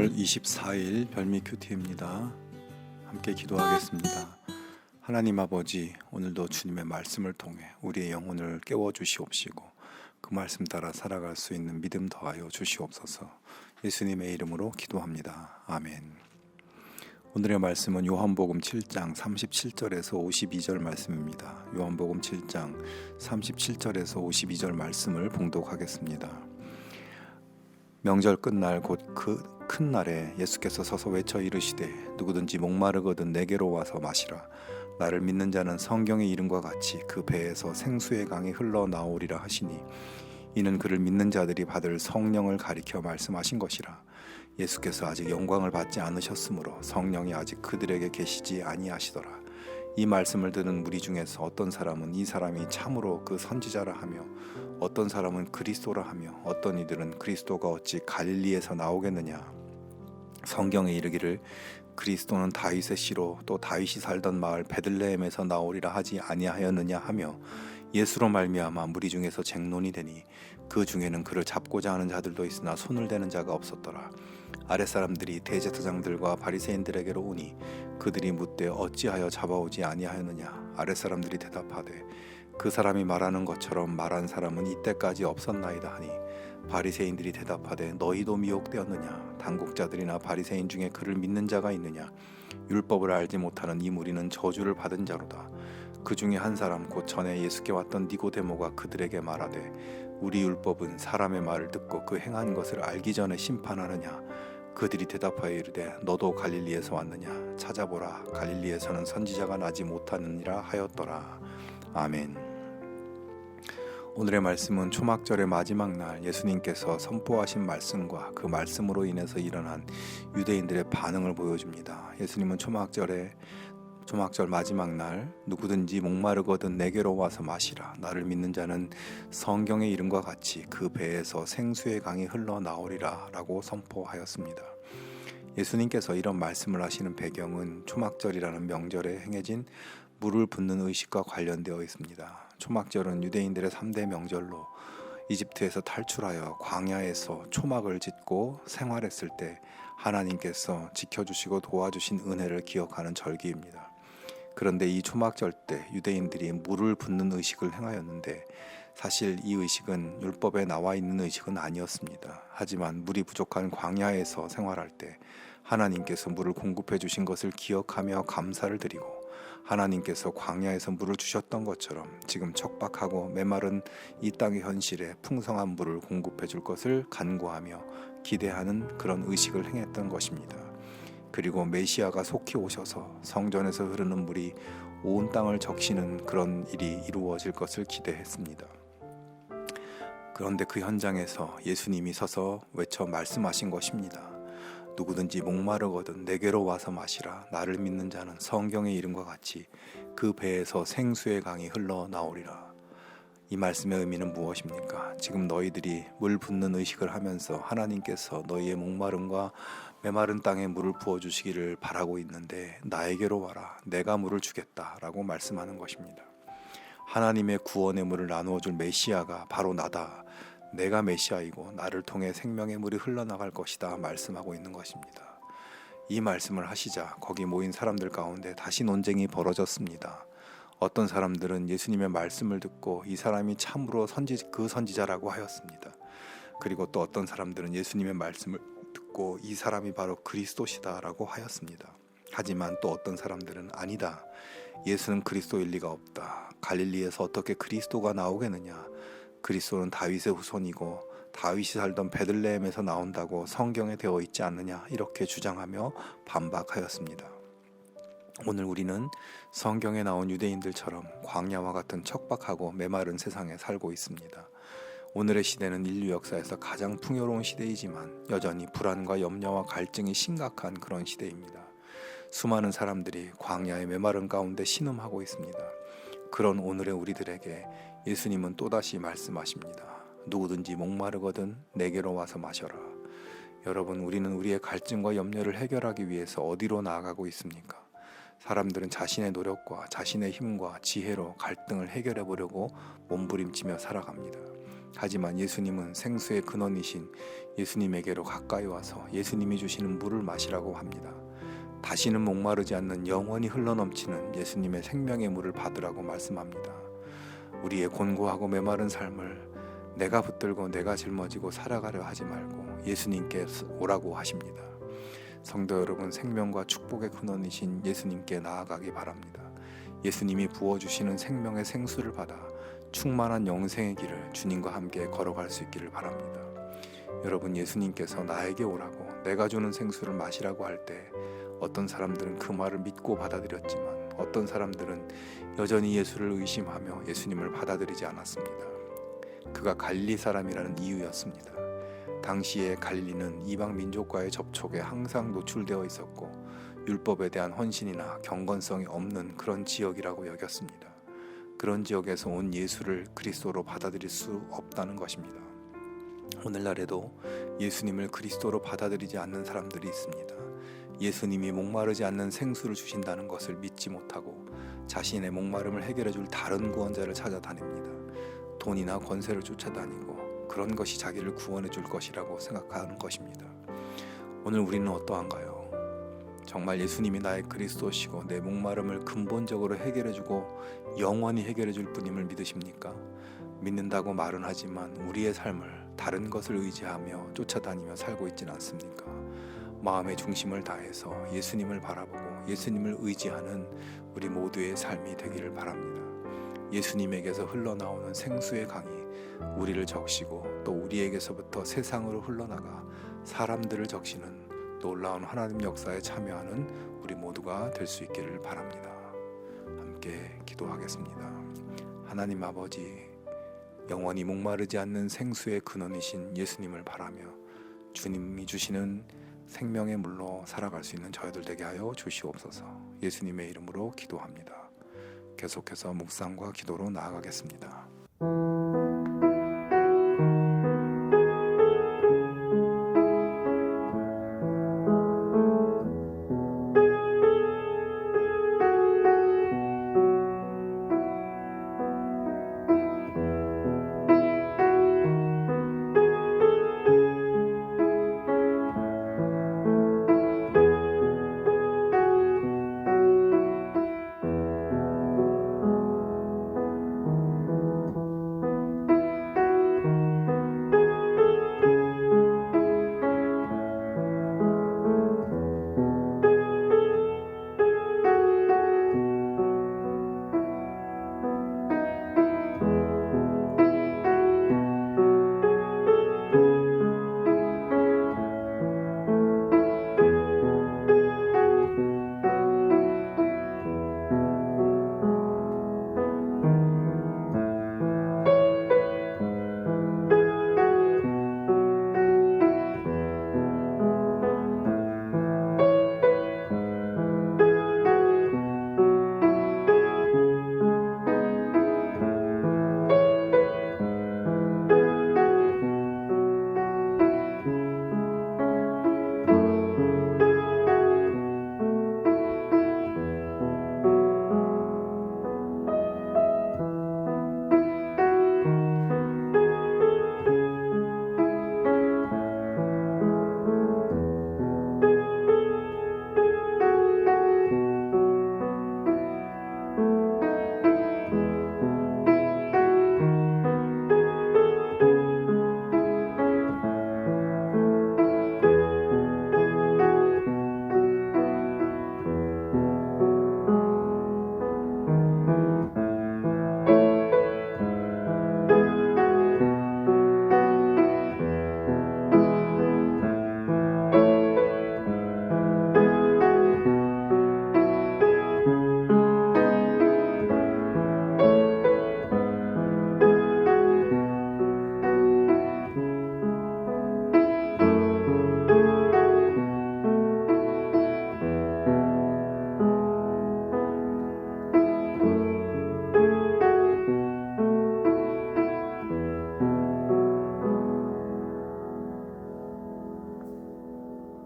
10월 24일 별미 큐티입니다. 함께 기도하겠습니다. 하나님 아버지, 오늘도 주님의 말씀을 통해 우리의 영혼을 깨워주시옵시고 그 말씀 따라 살아갈 수 있는 믿음 더하여 주시옵소서. 예수님의 이름으로 기도합니다. 아멘. 오늘의 말씀은 요한복음 7장 37절에서 52절 말씀입니다. 요한복음 7장 37절에서 52절 말씀을 봉독하겠습니다. 명절 끝날 곧 그 큰 날에 예수께서 서서 외쳐 이르시되 누구든지 목마르거든 내게로 와서 마시라. 나를 믿는 자는 성경의 이름과 같이 그 배에서 생수의 강이 흘러나오리라 하시니 이는 그를 믿는 자들이 받을 성령을 가리켜 말씀하신 것이라. 예수께서 아직 영광을 받지 않으셨으므로 성령이 아직 그들에게 계시지 아니하시더라. 이 말씀을 듣는 무리 중에서 어떤 사람은 이 사람이 참으로 그 선지자라 하며 어떤 사람은 그리스도라 하며 어떤 이들은 그리스도가 어찌 갈릴리에서 나오겠느냐. 성경에 이르기를 그리스도는 다윗의 씨로 또 다윗이 살던 마을 베들레헴에서 나오리라 하지 아니하였느냐 하며 예수로 말미암아 무리 중에서 쟁론이 되니 그 중에는 그를 잡고자 하는 자들도 있으나 손을 대는 자가 없었더라. 아랫사람들이 대제사장들과 바리새인들에게로 오니 그들이 묻되 어찌하여 잡아오지 아니하였느냐. 아랫사람들이 대답하되 그 사람이 말하는 것처럼 말한 사람은 이때까지 없었나이다 하니 바리새인들이 대답하되 너희도 미혹되었느냐. 당국자들이나 바리새인 중에 그를 믿는 자가 있느냐. 율법을 알지 못하는 이 무리는 저주를 받은 자로다. 그 중에 한 사람 곧 전에 예수께 왔던 니고데모가 그들에게 말하되 우리 율법은 사람의 말을 듣고 그 행한 것을 알기 전에 심판하느냐. 그들이 대답하여 이르되 너도 갈릴리에서 왔느냐. 찾아보라, 갈릴리에서는 선지자가 나지 못하느니라 하였더라. 아멘. 오늘의 말씀은 초막절의 마지막 날 예수님께서 선포하신 말씀과 그 말씀으로 인해서 일어난 유대인들의 반응을 보여줍니다. 예수님은 초막절 마지막 날 누구든지 목마르거든 내게로 와서 마시라. 나를 믿는 자는 성경의 이름과 같이 그 배에서 생수의 강이 흘러나오리라 라고 선포하였습니다. 예수님께서 이런 말씀을 하시는 배경은 초막절이라는 명절에 행해진 물을 붓는 의식과 관련되어 있습니다. 초막절은 유대인들의 3대 명절로 이집트에서 탈출하여 광야에서 초막을 짓고 생활했을 때 하나님께서 지켜주시고 도와주신 은혜를 기억하는 절기입니다. 그런데 이 초막절 때 유대인들이 물을 붓는 의식을 행하였는데 사실 이 의식은 율법에 나와 있는 의식은 아니었습니다. 하지만 물이 부족한 광야에서 생활할 때 하나님께서 물을 공급해 주신 것을 기억하며 감사를 드리고 하나님께서 광야에서 물을 주셨던 것처럼 지금 척박하고 메마른 이 땅의 현실에 풍성한 물을 공급해 줄 것을 간구하며 기대하는 그런 의식을 행했던 것입니다. 그리고 메시아가 속히 오셔서 성전에서 흐르는 물이 온 땅을 적시는 그런 일이 이루어질 것을 기대했습니다. 그런데 그 현장에서 예수님이 서서 외쳐 말씀하신 것입니다. 누구든지 목마르거든 내게로 와서 마시라. 나를 믿는 자는 성경의 이름과 같이 그 배에서 생수의 강이 흘러나오리라. 이 말씀의 의미는 무엇입니까? 지금 너희들이 물 붓는 의식을 하면서 하나님께서 너희의 목마름과 메마른 땅에 물을 부어주시기를 바라고 있는데 나에게로 와라. 내가 물을 주겠다 라고 말씀하는 것입니다. 하나님의 구원의 물을 나누어 줄 메시아가 바로 나다. 내가 메시아이고 나를 통해 생명의 물이 흘러나갈 것이다 말씀하고 있는 것입니다. 이 말씀을 하시자 거기 모인 사람들 가운데 다시 논쟁이 벌어졌습니다. 어떤 사람들은 예수님의 말씀을 듣고 이 사람이 참으로 그 선지자라고 하였습니다. 그리고 또 어떤 사람들은 예수님의 말씀을 듣고 이 사람이 바로 그리스도시다 라고 하였습니다. 하지만 또 어떤 사람들은 아니다. 예수는 그리스도일 리가 없다. 갈릴리에서 어떻게 그리스도가 나오겠느냐. 그리스도는 다윗의 후손이고 다윗이 살던 베들레헴에서 나온다고 성경에 되어 있지 않느냐 이렇게 주장하며 반박하였습니다. 오늘 우리는 성경에 나온 유대인들처럼 광야와 같은 척박하고 메마른 세상에 살고 있습니다. 오늘의 시대는 인류 역사에서 가장 풍요로운 시대이지만 여전히 불안과 염려와 갈증이 심각한 그런 시대입니다. 수많은 사람들이 광야의 메마른 가운데 신음하고 있습니다. 그런 오늘의 우리들에게 예수님은 또다시 말씀하십니다. 누구든지 목마르거든 내게로 와서 마셔라. 여러분, 우리는 우리의 갈증과 염려를 해결하기 위해서 어디로 나아가고 있습니까? 사람들은 자신의 노력과 자신의 힘과 지혜로 갈등을 해결해 보려고 몸부림치며 살아갑니다. 하지만 예수님은 생수의 근원이신 예수님에게로 가까이 와서 예수님이 주시는 물을 마시라고 합니다. 다시는 목마르지 않는 영원히 흘러넘치는 예수님의 생명의 물을 받으라고 말씀합니다. 우리의 곤고하고 메마른 삶을 내가 붙들고 내가 짊어지고 살아가려 하지 말고 예수님께 오라고 하십니다. 성도 여러분, 생명과 축복의 근원이신 예수님께 나아가기 바랍니다. 예수님이 부어주시는 생명의 생수를 받아 충만한 영생의 길을 주님과 함께 걸어갈 수 있기를 바랍니다. 여러분, 예수님께서 나에게 오라고 내가 주는 생수를 마시라고 할 때 어떤 사람들은 그 말을 믿고 받아들였지만 어떤 사람들은 여전히 예수를 의심하며 예수님을 받아들이지 않았습니다. 그가 갈릴리 사람이라는 이유였습니다. 당시에 갈릴리는 이방 민족과의 접촉에 항상 노출되어 있었고 율법에 대한 헌신이나 경건성이 없는 그런 지역이라고 여겼습니다. 그런 지역에서 온 예수를 그리스도로 받아들일 수 없다는 것입니다. 오늘날에도 예수님을 그리스도로 받아들이지 않는 사람들이 있습니다. 예수님이 목마르지 않는 생수를 주신다는 것을 믿지 못하고 자신의 목마름을 해결해 줄 다른 구원자를 찾아다닙니다. 돈이나 권세를 쫓아다니고 그런 것이 자기를 구원해 줄 것이라고 생각하는 것입니다. 오늘 우리는 어떠한가요? 정말 예수님이 나의 그리스도시고 내 목마름을 근본적으로 해결해 주고 영원히 해결해 줄 분임을 믿으십니까? 믿는다고 말은 하지만 우리의 삶을 다른 것을 의지하며 쫓아다니며 살고 있지는 않습니까? 마음의 중심을 다해서 예수님을 바라보고 예수님을 의지하는 우리 모두의 삶이 되기를 바랍니다. 예수님에게서 흘러나오는 생수의 강이 우리를 적시고 또 우리에게서부터 세상으로 흘러나가 사람들을 적시는 놀라운 하나님 역사에 참여하는 우리 모두가 될 수 있기를 바랍니다. 함께 기도하겠습니다. 하나님 아버지, 영원히 목마르지 않는 생수의 근원이신 예수님을 바라며 주님이 주시는 생명의 물로 살아갈 수 있는 저희들 되게 하여 주시옵소서. 예수님의 이름으로 기도합니다. 계속해서 묵상과 기도로 나아가겠습니다.